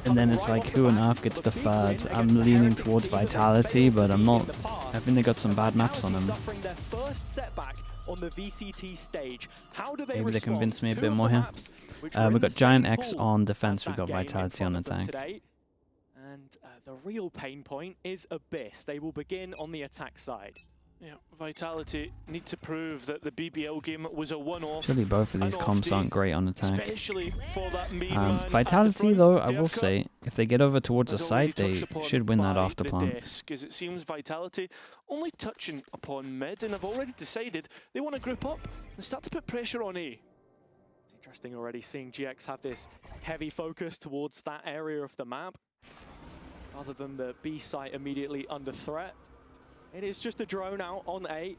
And then it's like, who on earth gets the third? I'm leaning towards Vitality, but I'm not. I think they got some bad maps on them. On the VCT stage. How do they Maybe they respond? convince me a bit more here. We've got GIANTX on defense, we've got Vitality on attack. And the real pain point is Abyss. They will begin on the attack side. Yeah, Vitality need to prove that the BBL game was a one-off. Actually, both of these comps aren't great on attack. Especially for that main man Vitality, though, I will say, if they get over towards the site, they should win that after plant. Because it seems Vitality only touching upon mid, and have already decided they want to group up and start to put pressure on A. It's interesting already seeing GX have this heavy focus towards that area of the map, rather than the B site immediately under threat. It is just a drone out on A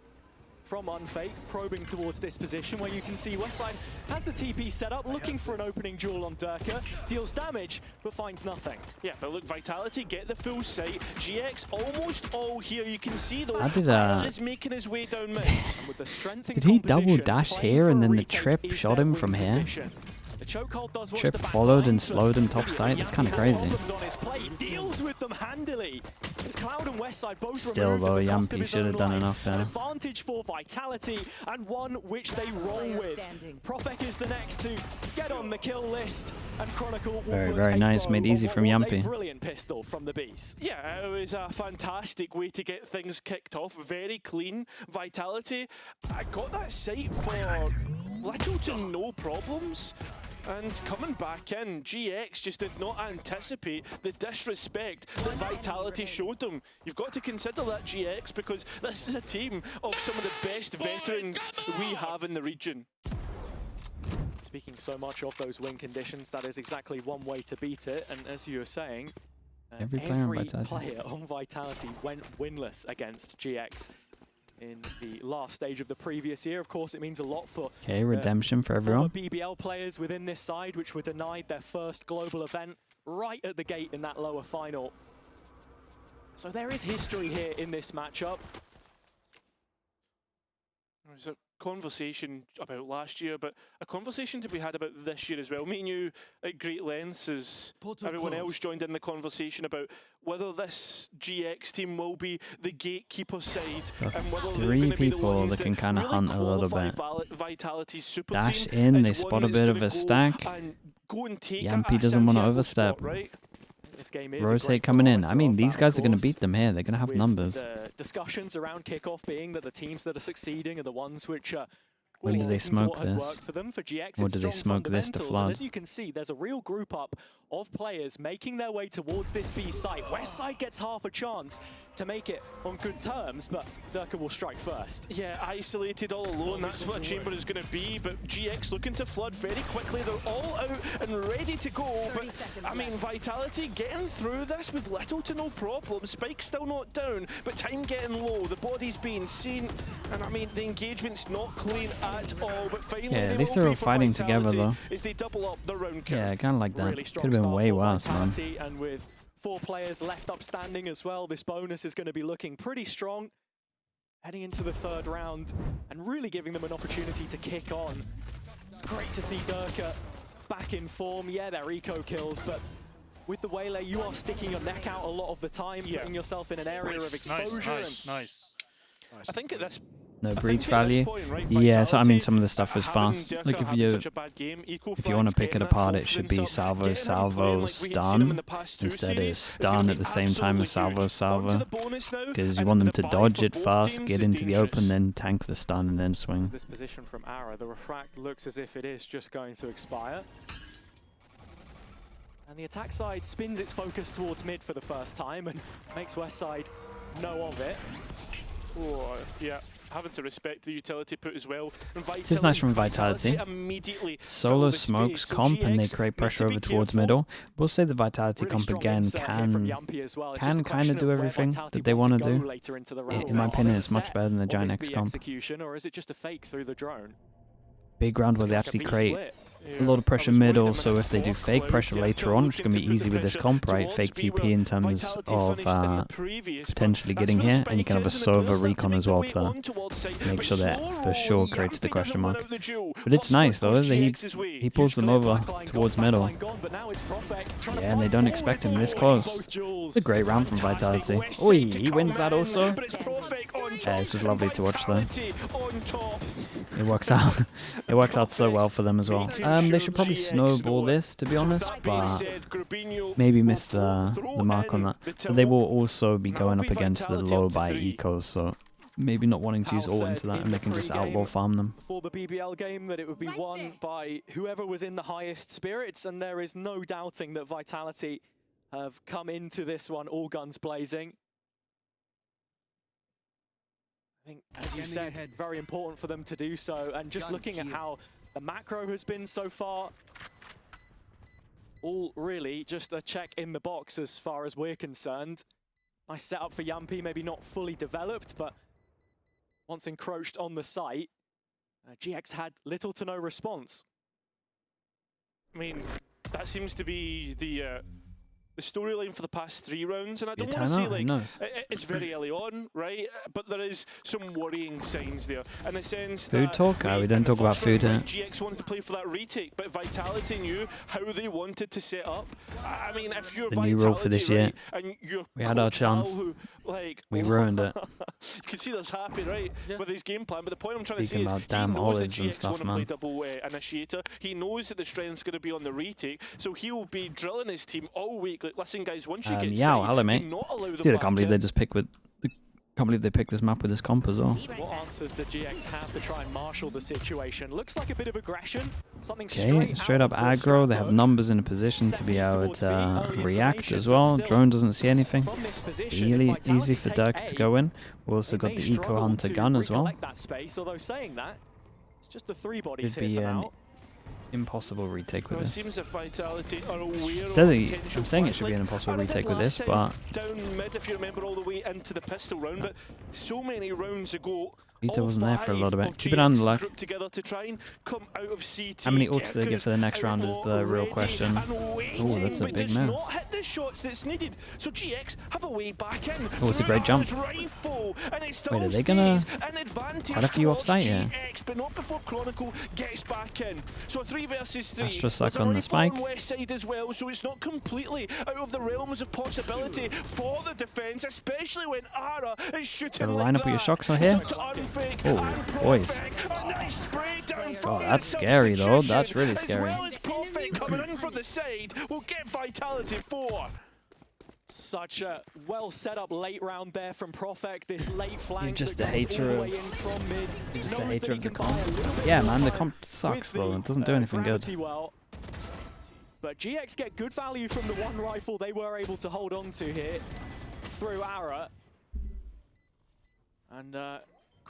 from Unfake, probing towards this position where you can see Westside has the TP set up, looking for an opening duel on Durka, deals damage, but finds nothing. Yeah, but look, Vitality get the full sight. GX almost all here. You can see though, is making his way down mid. And with the strength and did he double dash here and then the trip shot him from here? Trip followed and slowed him top side. That's kind of crazy. Deals with them handily. It's Cloud and Westside both. Still though, Yampi should have done enough there. Advantage for Vitality and one which they roll with. Profek is the next to get on the kill list, and Chronicle will very nice, made easy from Yampi. Brilliant pistol from the Beast. Yeah, it was a fantastic way to get things kicked off. Very clean. Vitality, I got that sight for little to no problems. And coming back in, GX just did not anticipate the disrespect that Vitality showed them. You've got to consider that, GX, because this is a team of some of the best veterans we have in the region. Speaking so much of those win conditions, that is exactly one way to beat it. And as you were saying, every player on Vitality went winless against GX in the last stage of the previous year. Of course, it means a lot for redemption for everyone. BBL players within this side, which were denied their first global event right at the gate in that lower final. So there is history here in this matchup. There's a conversation about last year, but a conversation to be had about this year as well. Me and you at great lengths, as everyone else joined in the conversation about whether this GX team will be the gatekeeper side, and whether three people that can kind of hunt a little bit. Dash in, they spot a bit of a stack. Yampi doesn't want to overstep. Rose coming in. I mean, these guys are going to beat them here. They're going to have numbers. The discussions around kickoff being that the teams that are succeeding are the ones which are when do they smoke this? For them. For GX, or do they smoke this to flood? As you can see, there's a real group up of players making their way towards this B site. Westside gets half a chance to make it on good terms, but Durka will strike first. Yeah, isolated all alone, that's what a chamber is going to be, but GX looking to flood very quickly. They're all out and ready to go, but I mean, Vitality getting through this with little to no problem. Spike's still not down, but time getting low, the body's being seen, and I mean, the engagement's not clean at all, but finally at least they're all fighting together though. As they double up the round count. Yeah, kind of like that. Really could have been way worse, man. And with 4 players left up standing as well, this bonus is going to be looking pretty strong heading into the 3rd round and really giving them an opportunity to kick on. It's great to see Durka back in form. Yeah, they're eco kills, but with the Waylay, you are sticking your neck out a lot of the time, putting yourself in an area of exposure. Nice. I think at this no breach value. Yeah, so I mean, some of the stuff is fast. Like if you want to pick it apart, it should be salvo, stun, instead of stun at the same time as salvo. Because you want them to dodge it fast, get into the open, then tank the stun, and then swing. This position from Ara, the refract looks as if it is just going to expire. And the attack side spins its focus towards mid for the first time and makes Westside know of it. Oh, yeah. Having to respect the utility put as well. This is nice from Vitality. Solo smokes comp and they create pressure over towards middle. We'll say the Vitality comp again can kind of do everything that they want to do. In my opinion, it's much better than the GIANTX comp. Or is it just a fake through the drone? Big round where they actually create a lot of pressure mid. Also, if they do fake pressure later on, which is going to be easy with this comp, right? Fake TP in terms of potentially getting here, and you can have a Sova recon as well to make sure that for sure creates the question mark. But it's nice though, he pulls them over towards middle. Yeah, and they don't expect him this close. It's a great round from Vitality. Oi, he wins that also. Yeah, this was lovely to watch though. It works out. It works out so well for them as well. They should probably snowball this, to be honest, but maybe miss the mark on that. But they will also be going up against the low by ecos, so maybe not wanting to use all into that, and they can just outlaw farm them. For the BBL game, that it would be won by whoever was in the highest spirits, and there is no doubting that Vitality have come into this one all guns blazing. I think, as you said, very important for them to do so. And just looking at how the macro has been so far, all really just a check in the box as far as we're concerned. Nice setup for Yampi, maybe not fully developed, but once encroached on the site, GX had little to no response. I mean, that seems to be the storyline for the past 3 rounds, and I don't want to say like it's very early on, right? But there is some worrying signs there in the sense food talk? We don't talk about food here. GX wanted to play for that retake, but Vitality knew how they wanted to set up. I mean, if you're the new rule for this year, and we had our chance. We ruined it. You can see that's happy, right, with his game plan. But the point I'm trying to say is, he knows that GX want to play double initiator. He knows that the strength's going to be on the retake, so he will be drilling his team all week. Like, listen, guys, once you get hello, mate. Dude, I can't believe they just pick with. Can't believe they picked this map with this comp as well. What answers did GX have to try and marshal the situation? Looks like a bit of aggression. Something straight up aggro. They have numbers in a position to be able to react as well. Drone doesn't see anything. Really easy for Dirk to go in. We've also got the Eco Hunter gun as well. Could be an impossible retake with this. I'm saying it should be an impossible retake with this, but down mid, if you remember, all the way into the pistol round, but so many rounds ago, Vita wasn't there for a lot of it. Keep it on the luck. To try and come out of CT. How many ults do they give for the next round is the real question. Oh, that's a big mess. Hit the shots that's needed. So GX have a way back in. Oh, it's a great jump. Wait, are they gonna quite a few offsite here? But not before Chronicle gets back in. So a 3 versus 3. Astra suck on the spike. West side as well, so it's not completely out of the realms of possibility for the defense, especially when Ara is shooting. Gotta line up with your shocks on here. Oh, boys. Oh, that's scary though. That's really scary. Coming in from the side will get Vitality 4. Such a well set up late round there from Profek. This late flank. You're just a hater of. You're just a hater of the comp. Yeah, man, the comp sucks though. It doesn't do anything good. But GX get good value from the one rifle they were able to hold on to here through Ara. And the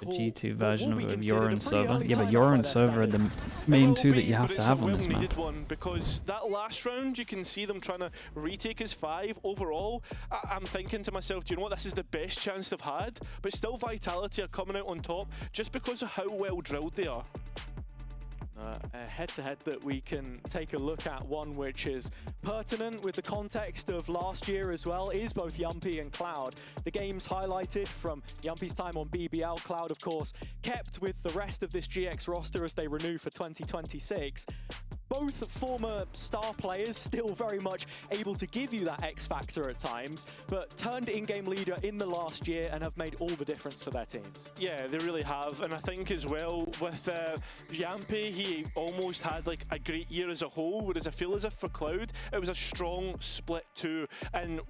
G2 version of Yoru and Sova. Yeah, but Yoru and Sova are the main two that you have to have on this map. Because that last round, you can see them trying to retake as 5 overall. I'm thinking to myself, do you know what? This is the best chance they've had, but still Vitality are coming out on top just because of how well drilled they are. A head-to-head that we can take a look at, one which is pertinent with the context of last year as well, is both Yumpy and Cloud. The games highlighted from Yumpy's time on BBL, Cloud of course kept with the rest of this GX roster as they renew for 2026. Both former star players still very much able to give you that X factor at times, but turned in-game leader in the last year and have made all the difference for their teams. Yeah, they really have, and I think as well with Yampy, he almost had like a great year as a whole, whereas I feel as if for Cloud, it was a strong split too. And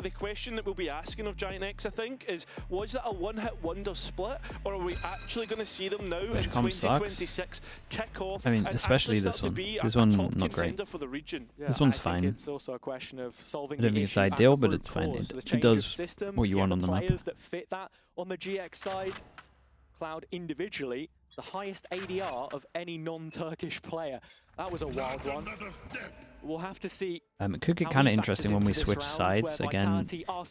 the question that we'll be asking of GIANTX, I think, is was that a one-hit wonder split, or are we actually going to see them now in 2026 kick off? I mean, especially this one. This one not great. For the region. Yeah, this one's fine. It's also a question of solving. I don't think it's ideal, but it's fine. It does what you want on the map. Players that fit that on the GX side. Cloud individually, the highest ADR of any non-Turkish player. That was a wild one. We'll have to see. It could get kind of interesting when we switch sides again.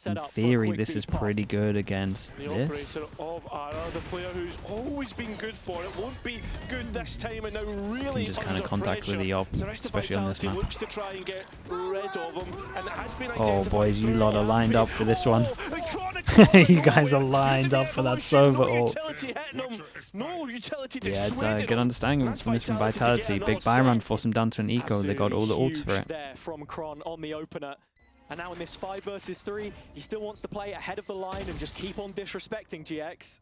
In theory, this is pretty good against the this. operator of Ara, the player who's always been good for it, won't be good this time, and now really just kind of contact with the op, especially on this map. Looks to try and get rid of him, and it has been oh boys, you lot are lined up for this one. You guys are lined up for that Sova ult. Yeah, it's a good understanding from this from Vitality. Big buy run forced him down to an eco. They got all the ults for it. There from Kron on the opener. And now in this 5 versus 3, he still wants to play ahead of the line and just keep on disrespecting GX.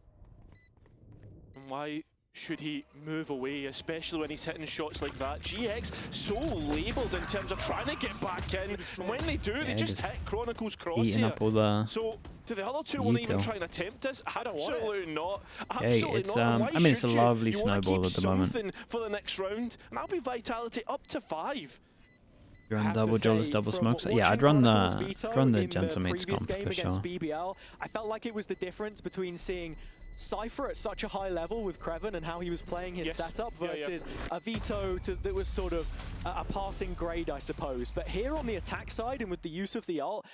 Why should he move away, especially when he's hitting shots like that? GX so labelled in terms of trying to get back in, and when they do, they just hit Chronicle's crosshair. Eating up all the so do the other two want to even try and attempt this? Absolutely not. Absolutely it's, not. I mean, it's a lovely snowball at the moment. For the next round, and that'll be Vitality up to 5. Run double Jolas, double smokes. Yeah, I'd run the Gentleman's comp for sure. BBL, I felt like it was the difference between seeing Cypher at such a high level with Kreven and how he was playing his setup versus a Vito that was sort of a passing grade, I suppose. But here on the attack side and with the use of the ult,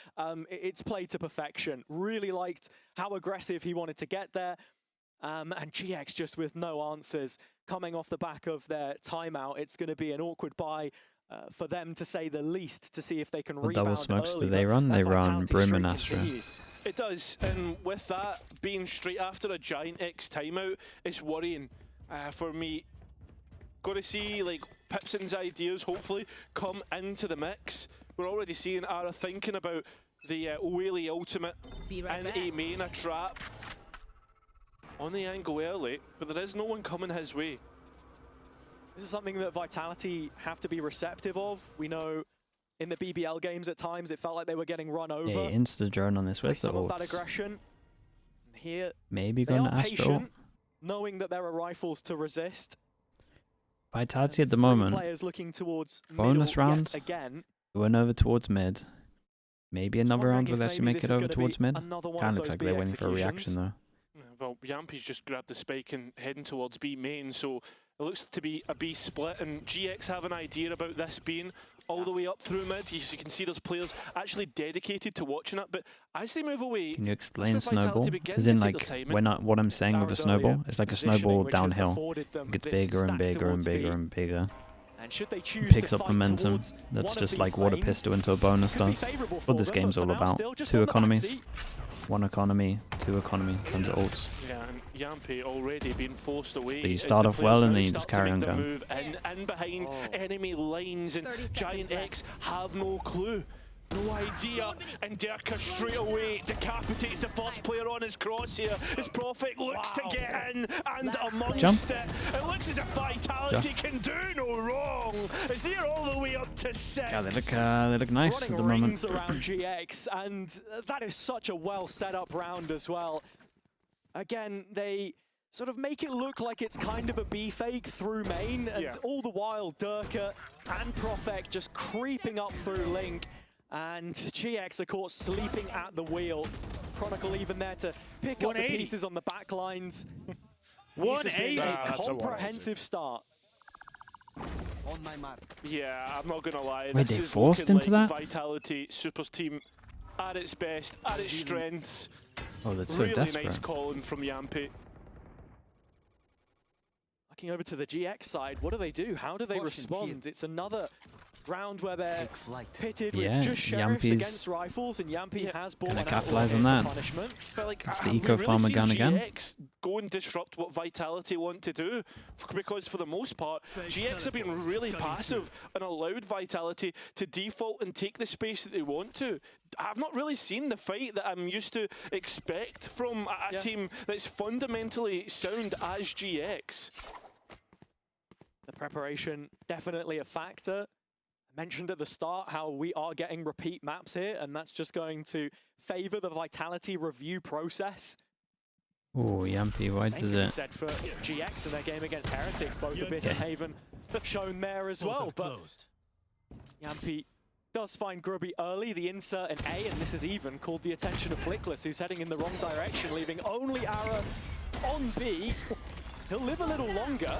it's played to perfection. Really liked how aggressive he wanted to get there. And GX just with no answers coming off the back of their timeout. It's going to be an awkward buy for them, to say the least, to see if they can rebound double smokes early. Do they run? They run Broom and Astra. It does, and with that being straight after a GIANTX timeout, it's worrying for me. Got to see like Pipson's ideas hopefully come into the mix. We're already seeing Ara thinking about the Whaley ultimate and a main, a trap on the angle early, but there is no one coming his way. This is something that Vitality have to be receptive of. We know in the BBL games at times it felt like they were getting run over. Yeah, insta-drone on this with the ults. That aggression. Here, maybe going to Astro. Knowing that there are rifles to resist. Vitality at the moment. Players looking towards bonus rounds. Again. Went over towards mid. Maybe another round will they actually make it over towards mid. Kind of looks like they're waiting for a reaction though. Well, Yampy's just grabbed the spike and heading towards B main, so it looks to be a B split, and GX have an idea about this being all the way up through mid. As you can see, there's players actually dedicated to watching it, but as they move away... Can you explain snowball? As in, like, what I'm saying with the snowball, it's like a snowball downhill. It gets bigger and bigger and bigger and bigger. And should they choose picks up momentum. That's just like what a pistol into a bonus does. What this game's all about. 2 economies. 1 economy, 2 economy, tons of ults. Yeah, and Yampy already being forced away. But you start off well and then you just carry on going. Move in behind enemy lines, and GIANTX have no clue. No idea, and Derka straight away decapitates the first player on his crosshair. His Prophet looks to get in and amongst it. It looks as if Vitality can do no wrong. As they're all the way up to 6. Yeah, they look nice at the moment. Around GX, and that is such a well set up round as well. Again, they sort of make it look like it's kind of a B fake through main, and all the while Derka and Prophet just creeping up through Link. And GX, of course, sleeping at the wheel. Chronicle even there to pick up the pieces on the back lines. 180. A comprehensive start. On my mark. Yeah, I'm not gonna lie. Wait, they forced into that? Vitality Supers team at its best, at its strengths. Oh, that's so desperate. Really nice calling from Yampy. Looking over to the GX side, what do? How do they respond? It's another round where they're pitted with just sheriffs against rifles, and Yampy has bought gonna capitalize on that. Punishment. But like, it's the eco farmer gun again. GX go and disrupt what Vitality want to do, because for the most part, GX have been really passive and allowed Vitality to default and take the space that they want to. I've not really seen the fight that I'm used to expect from a team that's fundamentally sound as GX. The preparation, definitely a factor. I mentioned at the start how we are getting repeat maps here, and that's just going to favor the Vitality review process. Oh, Yampy, why does it? Said for GX in their game against Heretics, both Abyss and Haven shown there as well. But Yampy does find Grubby early, the insert in A, and this is even called the attention of Flickless, who's heading in the wrong direction, leaving only Ara on B. He'll live a little longer.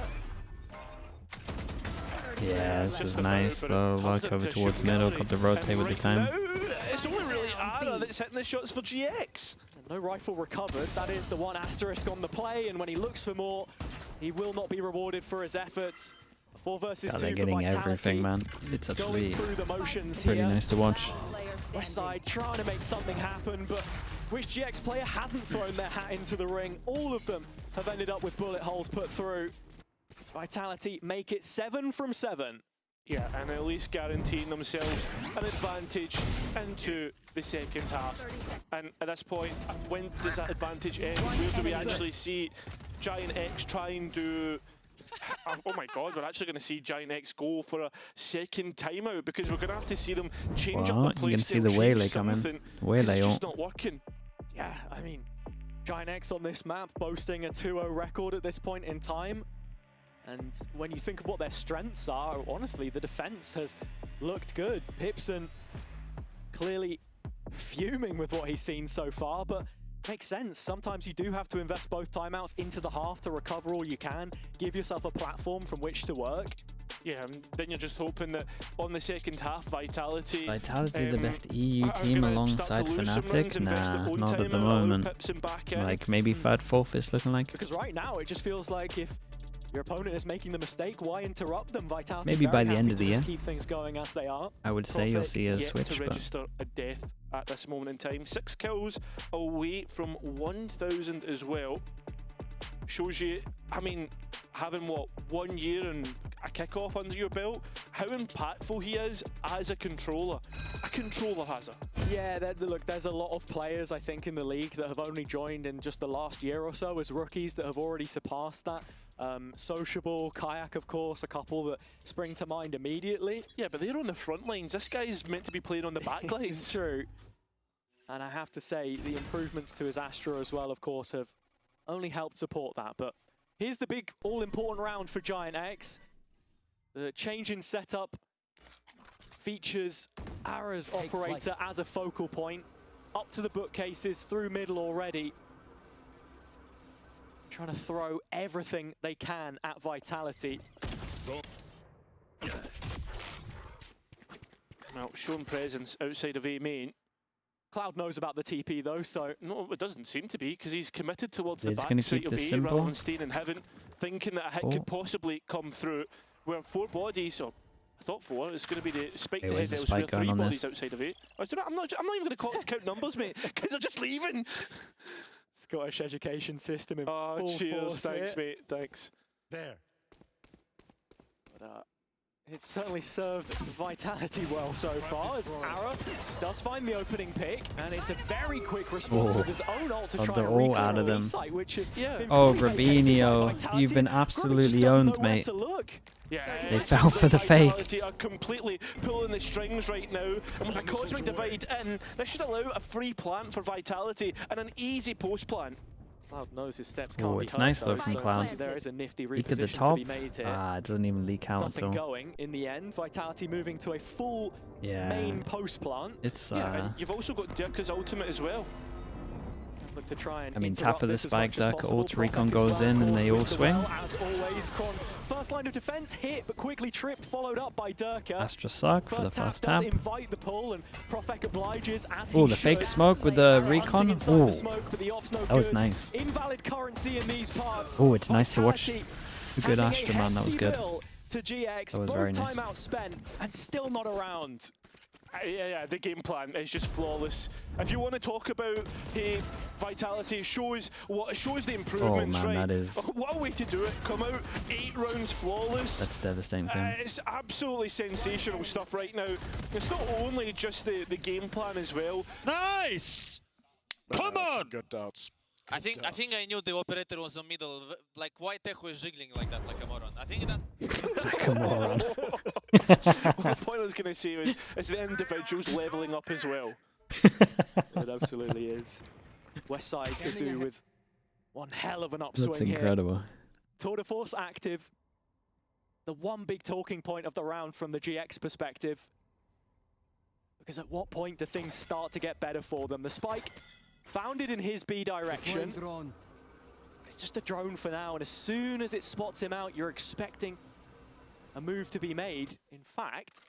Yeah, this is nice though. Walk over towards middle, got the rotate with the time. It's only really Ara that's hitting the shots for GX. No rifle recovered. That is the one asterisk on the play, and when he looks for more, he will not be rewarded for his efforts. 4 versus 2 they're for getting Vitality. everything, man. It's Going actually through the motions pretty here. nice to watch. Westside trying to make something happen, but which GX player hasn't thrown their hat into the ring? All of them have ended up with bullet holes put through. It's Vitality make it 7 from 7. Yeah, and at least guaranteeing themselves an advantage into the second half. And at this point, when does that advantage end? Where do we actually see GIANTX try and do... Oh my god, we're actually going to see GIANTX go for a second timeout because we're going to have to see them change up the play. You can see the Waylay coming. Waylay it's just not working. Yeah, I mean, GIANTX on this map boasting a 2-0 record at this point in time. And when you think of what their strengths are, honestly, the defense has looked good. Pipson clearly fuming with what he's seen so far, but makes sense. Sometimes you do have to invest both timeouts into the half to recover all you can, give yourself a platform from which to work. Yeah, and then you're just hoping that on the second half, Vitality... the best EU team alongside Fnatic? Nah, not at the moment. Like, maybe third, fourth is looking like. Because right now, it just feels like if your opponent is making the mistake, why interrupt them? Vitality maybe by the end of the year. Just keep things going as they are. I would say you'll see a switch, to register a death at this moment in time. 6 kills away from 1,000 as well. Shows you, I mean, having what, 1 year and a kickoff under your belt, how impactful he is as a controller. A controller has it. Yeah, look, there's a lot of players, I think, in the league that have only joined in just the last year or so as rookies that have already surpassed that. Sociable, Kayak, of course, a couple that spring to mind immediately. Yeah, but they're on the front lines. This guy's meant to be playing on the back lines. It's true. And I have to say, the improvements to his Astra as well, of course, have only helped support that. But here's the big all-important round for GIANTX. The change in setup features Ara's operator as a focal point. Up to the bookcases, through middle already. Trying to throw everything they can at Vitality. Well, shown presence outside of A main. Cloud knows about the TP though, so... No, it doesn't seem to be, because he's committed towards the backside of A rather than staying in heaven, thinking that a hit could possibly come through. Where 4 bodies, or I thought 4, it's going to be the spike to head elsewhere, 3 bodies outside of A. I'm not even going to count numbers, mate, because they're just leaving. Scottish education system in full cheers, force thanks, here. mate, thanks. There. But, it's certainly served Vitality well so far, as Ara does find the opening pick, and it's a very quick response with his own ult to try and all out of them. Which is Oh, Rabinho, you've been absolutely owned, mate. Yeah, they fell for the fake. Are completely pulling the strings right now, and with a Cosmic Divide in, this should allow a free plant for Vitality and an easy post plant. Cloud knows his steps can't be it's nice though hurt, from so Cloud. there is a nifty Leak at the reposition top. to be made here. It doesn't even leak out Nothing at all. going in the end. Vitality moving to a full main post plant. It's and you've also got Dirka's ultimate as well. Look to try and I mean, tap of the spike, Dirk ult, Recon Prophet goes in, and they all swing. As always, Kron, first line of defense hit, but quickly tripped, followed up by Dirka. Astra suck for the first tap. Invite the pull, and Prophet obliges as the fake smoke with the Recon. Oh, that was nice. Invalid currency in these parts. Oh, it's nice to watch. Good Astra, man, that was good. To GX, that was very nice. Timeout spent, and still not around. Yeah, the game plan is just flawless. If you want to talk about Vitality, shows the improvements, right? That is... What a way to do it. Come out 8 rounds flawless. That's devastating thing. It's absolutely sensational stuff right now. It's not only just the game plan as well. Nice! Come on! Good doubts. I think I knew the operator was on middle. Like, why Tech was jiggling like that, like a moron? I think that's... Like a moron. The point I was going to say was, it's the individuals leveling up as well. It absolutely is. Westside could do with one hell of an upswing. That's incredible. Here. Tour de Force active. The one big talking point of the round from the GX perspective. Because at what point do things start to get better for them? The spike found it in his B direction. It's just a drone for now, and as soon as it spots him out, you're expecting a a move to be made. In fact,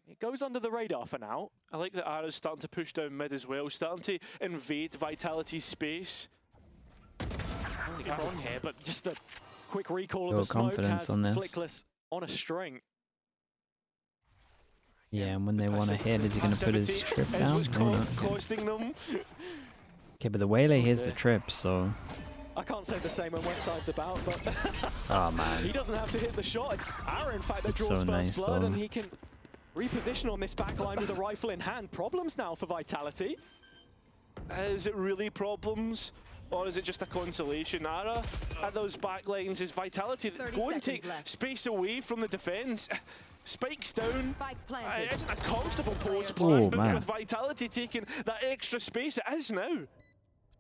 it goes under the radar for now. I like that Ara's starting to push down mid as well, starting to invade Vitality's space. Only Kron here, but just a quick recall of Little the smoke confidence has on this. Flickless on a string. Yeah, and when they want to hit, is he going to put his trip down? Maybe not. Costing them. Okay, but the Waylay hears the trip, so... I can't say the same when Westside's about, but Oh, man. he doesn't have to hit the shot. It's Ara, in fact, that It's draws so first nice, blood, though. and he can reposition on this backline with a rifle in hand. Problems now for Vitality. Is it really problems? Or is it just a consolation? Ara at those backlines is Vitality that go and take space away from the defense. Spikes down. It isn't a comfortable post plan, but with Vitality taking that extra space, it is now.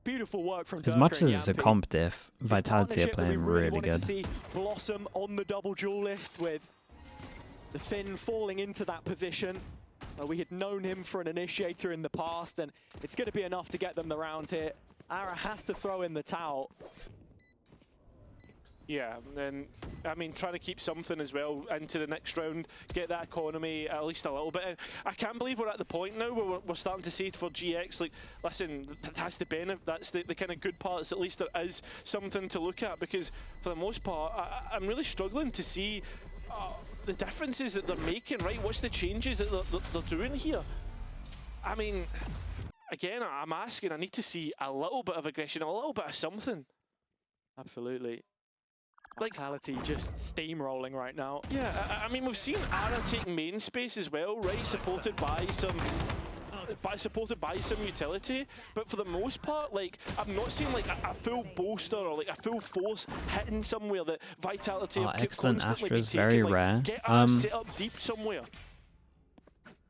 Beautiful work from As much as it's a comp diff, Vitality are playing really good. To see Blossom on the double duelist with the Finn falling into that position. We had known him for an initiator in the past, and it's going to be enough to get them the round here. Ara has to throw in the towel. Yeah, and I mean, trying to keep something as well into the next round, get that economy at least a little bit. And I can't believe we're at the point now where we're starting to see for GX, like, listen, that's the benefit, that's the kind of good parts, at least there is something to look at, because for the most part, I'm really struggling to see the differences that they're making, right? What's the changes that they're doing here? I mean, again, I'm asking, I need to see a little bit of aggression, a little bit of something. Absolutely. Vitality just steamrolling right now. Yeah, I mean, we've seen Ara take main space as well, right? Supported by some utility, but for the most part, like, I'm not seeing like a full bolster or like a full force hitting somewhere that Vitality have excellent constantly Astra's been taking. very like, rare. Get Ara set up deep somewhere.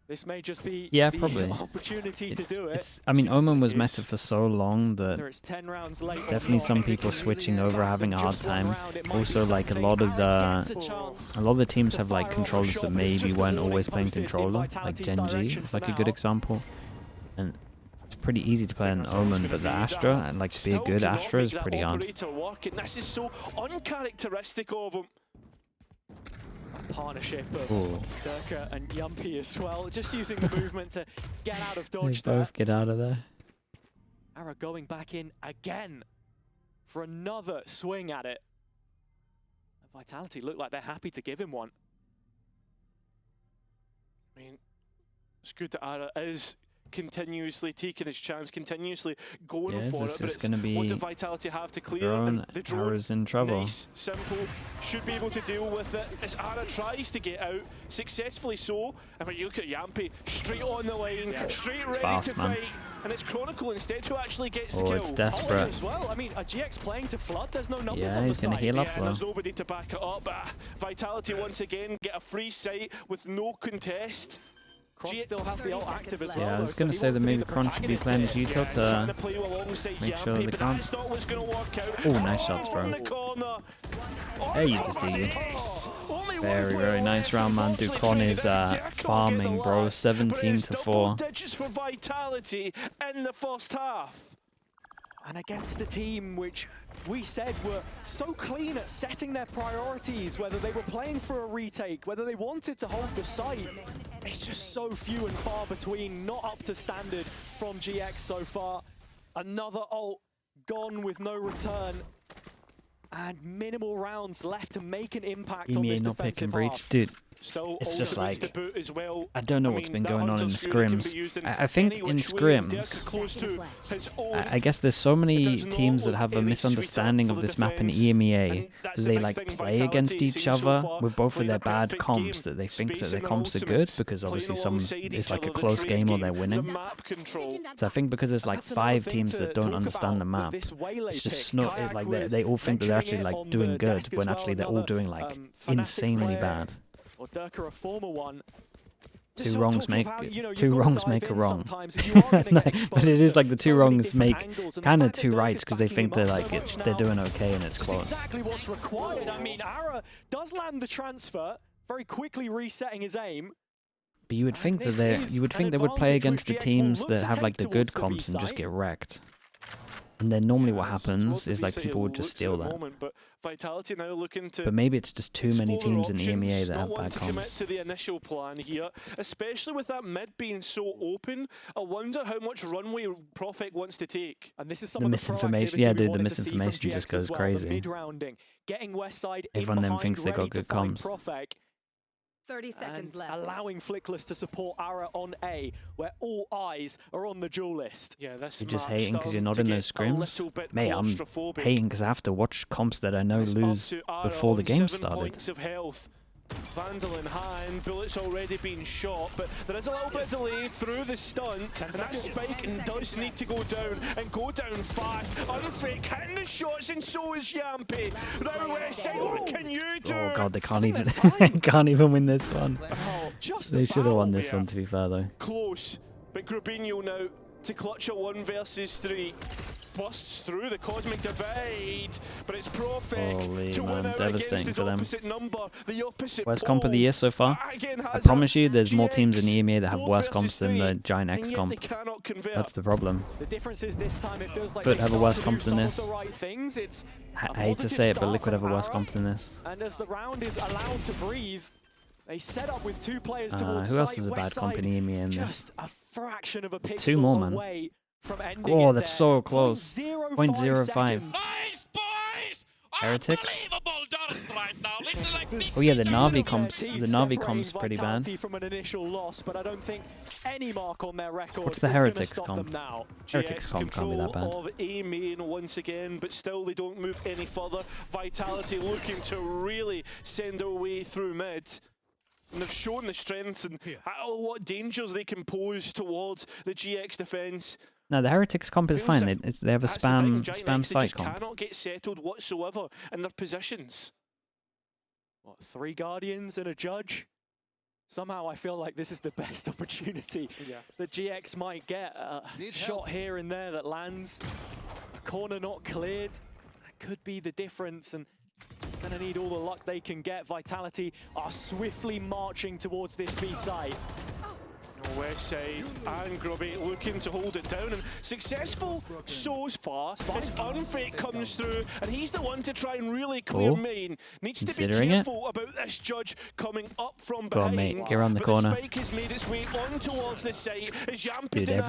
This may just be Yeah, the probably. opportunity to do it. I mean, Omen was meta for so long that It's 10 rounds late. definitely some people switching over are having a hard time. Also, like, a lot of the teams have like controllers that maybe weren't always playing controller, like Genji is like a good example. And it's pretty easy to play an Omen, but the Astra, and like to be a good Astra, is pretty hard. And this is so uncharacteristic of him. Partnership of Durka and Yumpy as well, just using the movement to get out of dodge They both get out of there. Ara going back in again for another swing at it. And Vitality look like they're happy to give him one. I mean, it's good that Ara is continuously taking his chance, continuously going for it, but what do Vitality have to clear? And the drone, Ara's in trouble. Nice, simple, should be able to deal with it. As Ara tries to get out, successfully so, and when you look at Yampy, straight on the line, straight ready to fight, and it's Chronicle instead who actually gets the kill. It's desperate. As well. I mean, a GX playing to flood, there's no numbers Yeah, on the he's going to side. heal up And there's nobody to back it up. Vitality once again get a free sight with no contest. Kron still has the ult active as well. Yeah, I was going to say that maybe Kron should be playing his util to make sure they can't. Oh, nice shots, bro. Hey, you just do you. Very, very nice round, man. Dude, Kron is farming, bro. 17 to 4. Digits for Vitality in the first half. And against a team which we said were so clean at setting their priorities, whether they were playing for a retake, whether they wanted to hold the site. It's just so few and far between, not up to standard from GX so far. Another ult gone with no return. And minimal rounds left to make an impact on this not picking defensive breach. half. Dude, it's just like, I don't know what's been going on in the scrims. I think in scrims, I guess there's so many teams that have a misunderstanding of this map in EMEA. They like play against each other with both of their bad comps, that they think that their comps are good because obviously it's like a close game or they're winning. So I think because there's like 5 teams that don't understand the map, it's just not like they all think that they're actually like doing good when actually they're all doing like insanely bad. Or Durka, a former one. Two wrongs make a wrong. But it is like the 2 wrongs make kind of 2 rights because they think they're like they're doing okay and it's close. Exactly what's required. I mean, Ara does land the transfer, very quickly resetting his aim. But you would think that they would play against the teams that have like the good comps and just get wrecked. And then normally what happens is like VCT people would just looks steal at the that. moment, but Vitality now looking to But maybe it's just too many explore teams in their EMEA options, that not have want bad to commit comms. to the initial plan here, especially with that mid being so open. I wonder how much runway Profec wants to take. And this is some The of misinformation, proactivity yeah, we dude, the wanted to see from misinformation just GX as goes well. crazy. The mid-rounding, getting Westside Everyone in then behind, thinks they ready got to good find comms. Profec. 30 seconds And left. allowing Flickless to support Ara on A, where all eyes are on the duel list. Yeah, this You're just map's hating because you're starting not to in get those a scrims? little bit Mate, I'm claustrophobic. hating because I have to watch comps that I know It's lose up to Ara before the on game 7 started. points of health. Vandal in hand, bullets already being shot, but there is a little bit of delay through the stunt, and that spike does need to go down, and go down fast. Unfake hitting the shots, and so is Yampy. Now Westside, what can you do? Oh god, they can't even there's time. can't even win this one. Oh, just They should have won about. this one, to be fair though. Close, but Grubinho now to clutch a 1 versus 3. Busts through the cosmic divide, but it's Profec Holy to win man, out devastating against his for them. opposite number, the opposite Worst comp of the pole. year so far. Again, I has promise a you, there's more teams in GX EMEA that have 4 worse versus comps than the 3, GIANTX and yet comp. they cannot convert. That's the problem. The difference is this time it feels like But they have a start worse to comp do than some of this. the right things. It's I a hate to positive say it, but start Liquid have a from worse Ara, comp than this. And as the round is allowed to breathe, they set up with 2 players towards Who else site. is a bad comp in Westside EMEA in this? just a fraction of a There's pixel 2 more, man. away from ending Oh, it that's there. so close. 0.05 0.05. seconds. Nice, boys! Heretics? Unbelievable dance right now. Literally like big Oh yeah, the season. Navi Their comp's teeth the Navi separating comp's pretty bad. Vitality from an initial loss, but I don't think any mark on their record What's the is gonna Heretics stop comp? them now. Heretics GX comp can't be that control bad. of A main once again, but still they don't move any further. Vitality looking to really send their way through mid. And they've shown the strength and what dangers they can pose towards the GX defense. No, the Heretics comp is Feels fine. like They have a That's the thing, spam GIANTX, they site just comp. cannot get settled whatsoever in their positions. What, 3 Guardians and a Judge? Somehow I feel like this is the best opportunity that GX might get. A shot here and there that lands. A corner not cleared. That could be the difference, and gonna need all the luck they can get. Vitality are swiftly marching towards this B site. Westside and Grubby looking to hold it down, and successful so far. As Unfake comes through, and he's the one to try and really clear main. Needs to be Considering it. careful about this Judge coming up from Go on, behind. mate, get around the but corner. The spike has made its way on towards the site as Yampy Dude, denies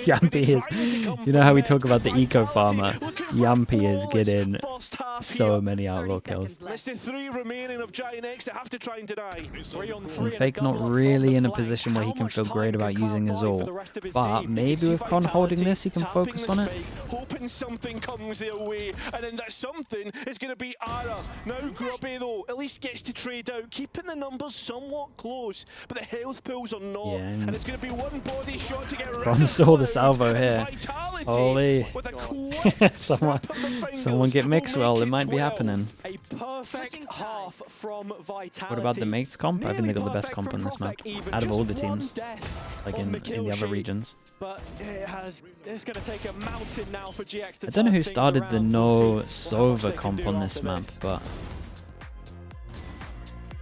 Yampy anybody is. trying to come You know how from we mid. talk about the eco farmer? Vitality looking for Yampy is flawless getting first half so here. many 30 outlaw kills. seconds left. It's the 3 remaining of GIANTX that have to try and deny. 3 on 3 And and a Fake not double up really from in the a flank. position where he How can much feel time great can about using his Cloud buy for ult. the rest of his But team? maybe with Con holding this, he can Tapping focus the on it. spike, hoping something comes their way, and then that something is going to be Ara. Now Grubby though, at least gets to trade out, keeping the numbers somewhat close, but the health pools are not, Yeah, and it's going to be one body shot to get rid Bron of saw the Cloud, salvo and here. Vitality Holy. with a quick Someone snap of the fingers Someone get will Mixwell, make it might be 12. happening. A perfect half from Vitality. What about the mates comp? I think they got the best Nearly comp on this map. perfect from Profec even. Out of all the Just one teams. death Like on in the kill the other sheet. regions. But it's going to take a mountain now for GX to I don't know turn who things started the around. no We'll see how much Sova they can comp do on this after map, this. but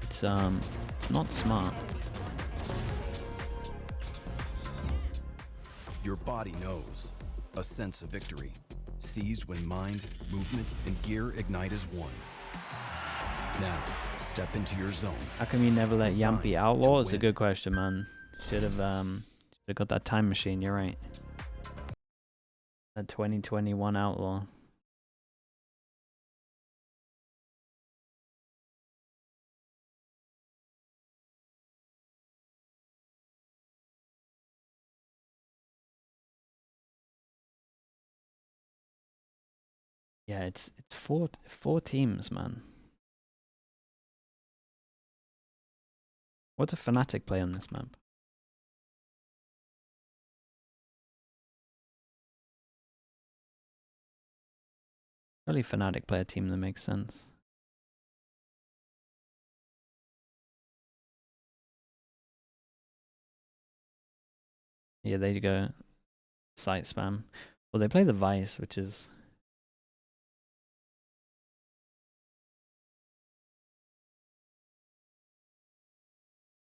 it's not smart. Your body knows. A sense of victory. Seized when mind, movement, and gear ignite as one. Now, step into your zone. How come you never let Designed Yampy to outlaw? It's a win. good question, man. Should have got that time machine. You're right. A 2021 outlaw. Yeah, it's four teams, man. What's a Fnatic play on this map? Surely Fnatic play a team that makes sense. Yeah, there you go. Site spam. Well, they play the Vice, which is...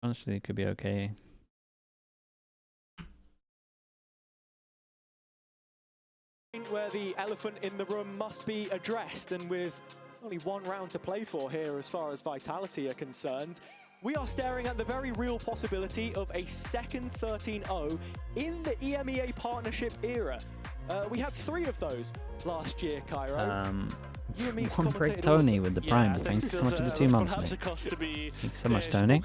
honestly, it could be okay. Where the elephant in the room must be addressed, and with only one round to play for here as far as Vitality are concerned, we are staring at the very real possibility of a second 13-0 in the EMEA partnership era. We had 3 of those last year, Cairo. One prick Tony with the Prime. Thanks so much for the 2 months, mate. Thanks so much, Tony.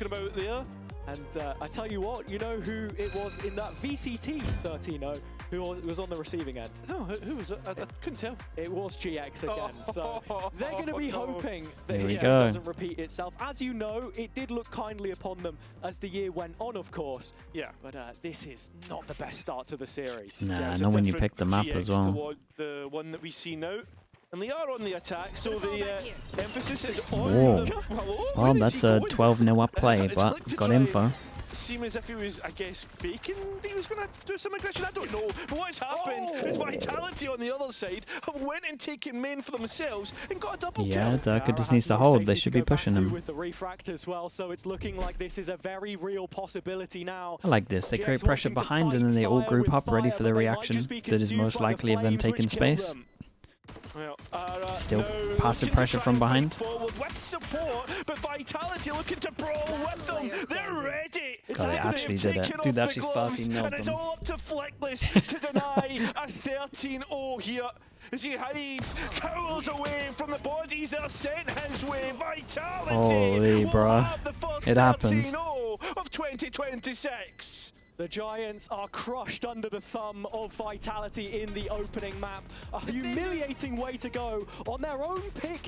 And I tell you what, you know who it was in that VCT 13-0 who was on the receiving end? No, who was it? I couldn't tell. It was GX again. So they're going to be hoping that it doesn't repeat itself. As you know, it did look kindly upon them as the year went on, of course. Yeah. But this is not the best start to the series. Nah, Yeah, not when you pick the map GX as well. toward the one that we see now. And they are on the attack, so the emphasis is on Whoa. the... Hello? Well, that's a 12-0 up play, It's but like to got try info. Seem as if he was, I guess, faking that he was going to do some aggression. I don't know. But what's happened is Vitality on the other side have went and taken main for themselves and got a double Yeah, kill. Durka just needs to hold. They should be pushing him. With the refract as well, so it's looking like this is a very real possibility now. I like this. They create pressure behind and then they all group up ready for the reaction that is most likely of them taking space. Well, Still passive pressure from behind. With support, but Vitality looking to brawl with them. They're ready. God, they actually did it. Dude, they actually fucking nailed And it's them. all up to Flickless to deny a 13-0 here. As he hides, cowls away from the bodies that are sent his way. Vitality Holy, will bruh. have the first It happened. 13-0 of 2026. The Giants are crushed under the thumb of Vitality in the opening map. A humiliating way to go on their own pick.